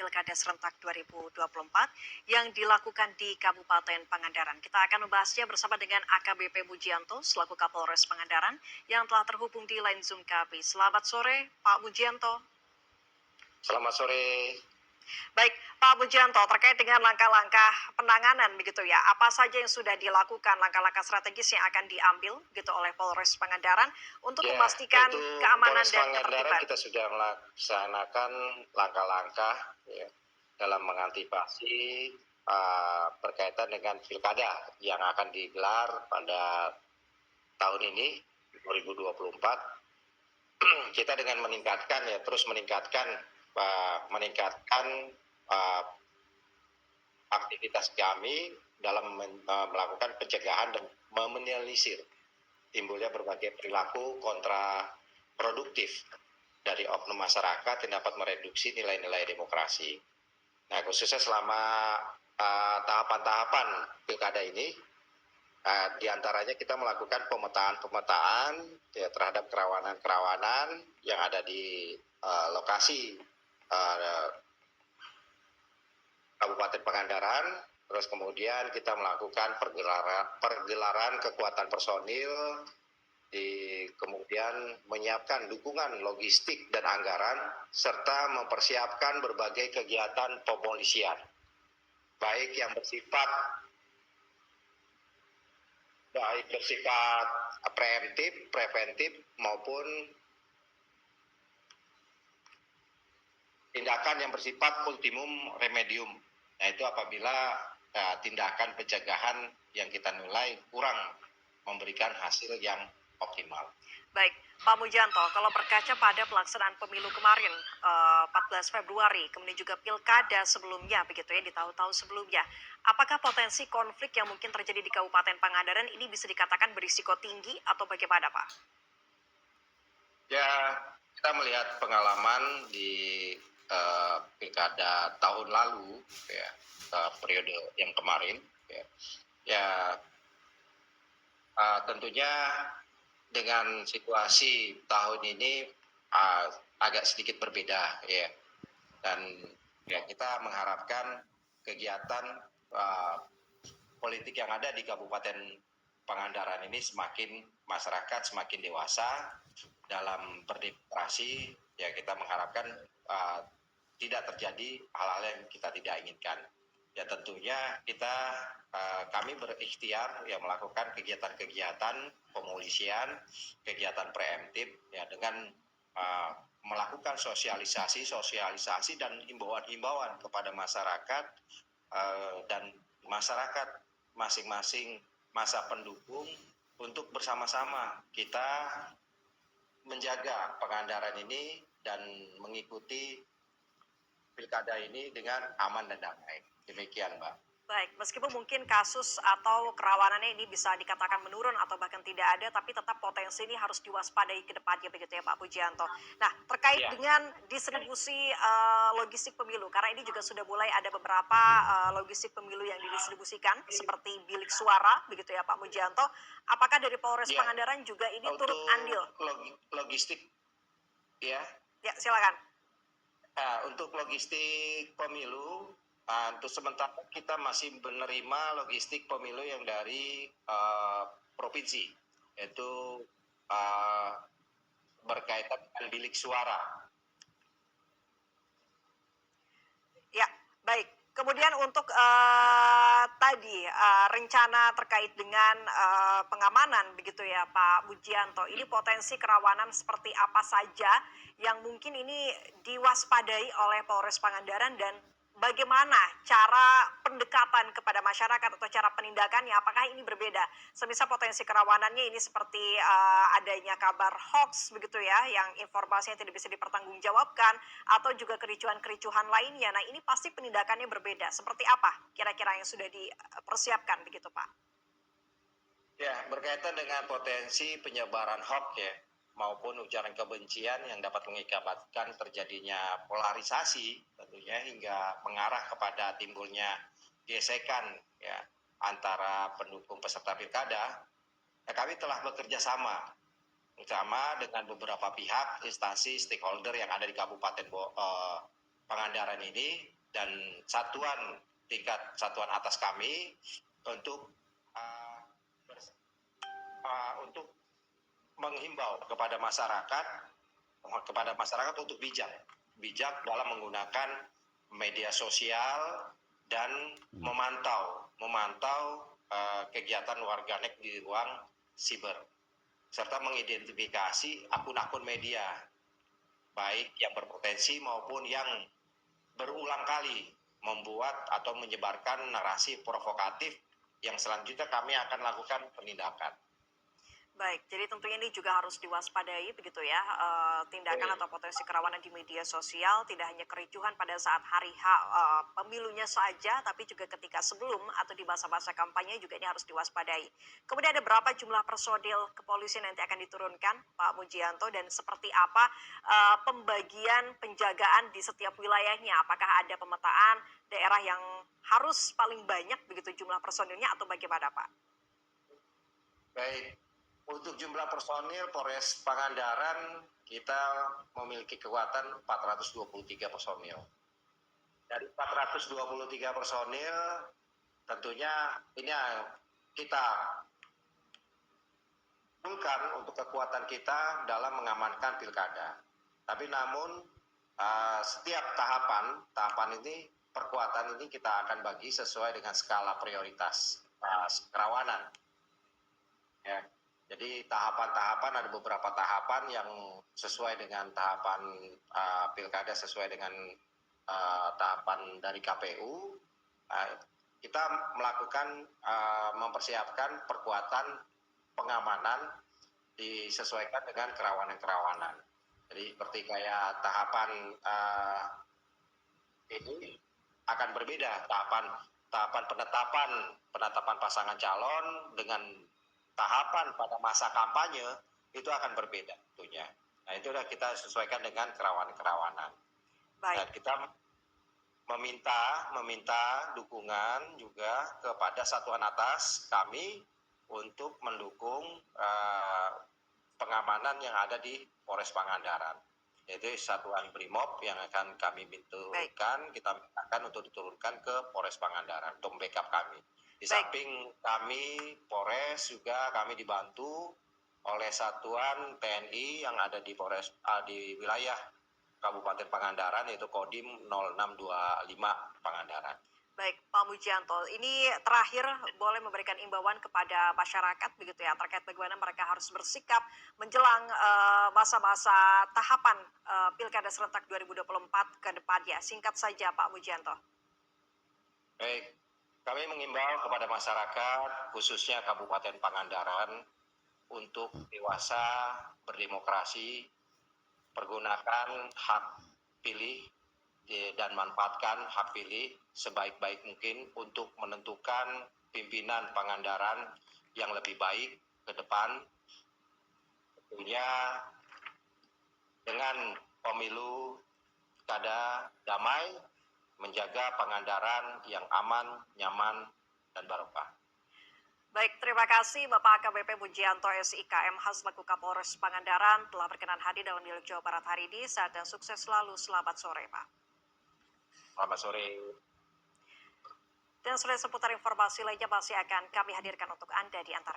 Pilkada Serentak 2024 yang dilakukan di Kabupaten Pangandaran. Kita akan membahasnya bersama dengan AKBP Mujianto selaku Kapolres Pangandaran yang telah terhubung di line Zoom kami. Selamat sore Pak Mujianto. Selamat sore. Baik, Pak Mujianto, terkait dengan langkah-langkah penanganan begitu ya, apa saja yang sudah dilakukan, langkah-langkah strategis yang akan diambil gitu oleh Polres Pangandaran untuk Ya, memastikan untuk keamanan Polres dan Pangandaran ketertiban? kita sudah melaksanakan langkah-langkah ya, dalam mengantisipasi berkaitan dengan pilkada yang akan digelar pada tahun ini 2024. Kita dengan terus meningkatkan aktivitas kami dalam melakukan pencegahan dan meminimalisir timbulnya berbagai perilaku kontraproduktif dari oknum masyarakat yang dapat mereduksi nilai-nilai demokrasi. Nah, khususnya selama tahapan-tahapan pilkada ini, diantaranya kita melakukan pemetaan ya, terhadap kerawanan-kerawanan yang ada di lokasi Kabupaten Pangandaran. Terus kemudian kita melakukan pergelaran kekuatan personil, kemudian menyiapkan dukungan logistik dan anggaran, serta mempersiapkan berbagai kegiatan pemolisian, baik yang bersifat preventif maupun tindakan yang bersifat ultimum remedium. Nah, itu apabila tindakan pencegahan yang kita nilai kurang memberikan hasil yang optimal. Baik, Pak Mujianto, kalau berkaca pada pelaksanaan pemilu kemarin 14 Februari, kemudian juga pilkada sebelumnya begitu ya di tahun-tahun sebelumnya, apakah potensi konflik yang mungkin terjadi di Kabupaten Pangandaran ini bisa dikatakan berisiko tinggi atau bagaimana, Pak? Ya, kita melihat pengalaman di pilkada tahun lalu, ya, periode yang kemarin, tentunya dengan situasi tahun ini agak sedikit berbeda, ya, dan ya kita mengharapkan kegiatan politik yang ada di Kabupaten Pangandaran ini masyarakat semakin dewasa dalam berdemokrasi. Ya, kita mengharapkan tidak terjadi hal-hal yang kita tidak inginkan. Ya, tentunya kami berikhtiar ya melakukan kegiatan-kegiatan pemolisian, kegiatan preemptif ya dengan melakukan sosialisasi dan himbauan kepada masyarakat dan masyarakat masing-masing masa pendukung untuk bersama-sama kita menjaga Pangandaran ini dan mengikuti pilkada ini dengan aman dan damai. Demikian, Mbak. Baik, meskipun mungkin kasus atau kerawanannya ini bisa dikatakan menurun atau bahkan tidak ada, tapi tetap potensi ini harus diwaspadai ke depannya begitu ya Pak Mujianto. Nah, terkait dengan distribusi logistik pemilu, karena ini juga sudah mulai ada beberapa logistik pemilu yang didistribusikan, seperti bilik suara begitu ya Pak Mujianto. Apakah dari Polres Pangandaran juga ini turut andil? Logistik, ya. Ya, silakan. Untuk logistik pemilu, untuk sementara kita masih menerima logistik pemilu yang dari provinsi, yaitu berkaitan dengan bilik suara. Ya, baik. Kemudian untuk tadi rencana terkait dengan pengamanan begitu ya Pak Mujianto, ini potensi kerawanan seperti apa saja yang mungkin ini diwaspadai oleh Polres Pangandaran dan bagaimana cara pendekatan kepada masyarakat atau cara penindakannya, apakah ini berbeda? Semisal potensi kerawanannya ini seperti adanya kabar hoax begitu ya, yang informasinya tidak bisa dipertanggungjawabkan, atau juga kericuhan-kericuhan lainnya. Nah, ini pasti penindakannya berbeda. Seperti apa kira-kira yang sudah dipersiapkan begitu Pak? Ya, berkaitan dengan potensi penyebaran hoax ya, maupun ujaran kebencian yang dapat mengakibatkan terjadinya polarisasi tentunya hingga mengarah kepada timbulnya gesekan ya antara pendukung peserta pilkada. Kami telah bekerja sama dengan beberapa pihak, instansi, stakeholder yang ada di Kabupaten Pangandaran ini dan tingkat satuan atas kami untuk untuk menghimbau kepada masyarakat untuk bijak dalam menggunakan media sosial dan memantau kegiatan warganet di ruang siber, serta mengidentifikasi akun-akun media baik yang berpotensi maupun yang berulang kali membuat atau menyebarkan narasi provokatif yang selanjutnya kami akan lakukan penindakan. Baik, jadi tentunya ini juga harus diwaspadai begitu ya, tindakan atau potensi kerawanan di media sosial tidak hanya kericuhan pada saat hari H pemilunya saja, tapi juga ketika sebelum atau di masa-masa kampanye juga ini harus diwaspadai. Kemudian ada berapa jumlah personil kepolisian nanti akan diturunkan, Pak Mujianto, dan seperti apa pembagian penjagaan di setiap wilayahnya? Apakah ada pemetaan daerah yang harus paling banyak begitu jumlah personilnya atau bagaimana, Pak? Baik. Untuk jumlah personil Polres Pangandaran kita memiliki kekuatan 423 personil. Dari 423 personil tentunya ini kita kumpulkan untuk kekuatan kita dalam mengamankan pilkada. Tapi namun setiap tahapan ini perkuatan ini kita akan bagi sesuai dengan skala prioritas kerawanan. Ya. Jadi tahapan-tahapan ada beberapa tahapan yang sesuai dengan tahapan pilkada, sesuai dengan tahapan dari KPU. Kita melakukan mempersiapkan perkuatan pengamanan disesuaikan dengan kerawanan-kerawanan. Jadi seperti kayak tahapan ini akan berbeda, tahapan penetapan pasangan calon dengan tahapan pada masa kampanye itu akan berbeda tentunya. Nah, itu sudah kita sesuaikan dengan kerawanan-kerawanan. Baik. Dan kita meminta dukungan juga kepada satuan atas kami untuk mendukung pengamanan yang ada di Polres Pangandaran. Yaitu satuan Brimob yang akan kami turunkan, kita mintakan untuk diturunkan ke Polres Pangandaran untuk membackup kami. Di samping kami Polres juga kami dibantu oleh satuan TNI yang ada di di wilayah Kabupaten Pangandaran, yaitu Kodim 0625 Pangandaran. Baik, Pak Mujianto, ini terakhir boleh memberikan imbauan kepada masyarakat begitu ya terkait bagaimana mereka harus bersikap menjelang masa-masa tahapan Pilkada serentak 2024 ke depannya. Singkat saja, Pak Mujianto. Baik. Kami mengimbau kepada masyarakat, khususnya Kabupaten Pangandaran, untuk dewasa, berdemokrasi, pergunakan hak pilih dan manfaatkan hak pilih sebaik-baik mungkin untuk menentukan pimpinan Pangandaran yang lebih baik ke depan. Tentunya dengan pemilu kada damai, menjaga Pangandaran yang aman, nyaman, dan barokah. Baik, terima kasih Bapak AKBP Mujianto SIKM selaku Kapolres Pangandaran telah berkenan hadir dalam Dialog Jawa Barat hari ini. Sehat dan sukses selalu. Selamat sore, Pak. Selamat sore. Dan sudah seputar informasi lainnya masih akan kami hadirkan untuk Anda di antara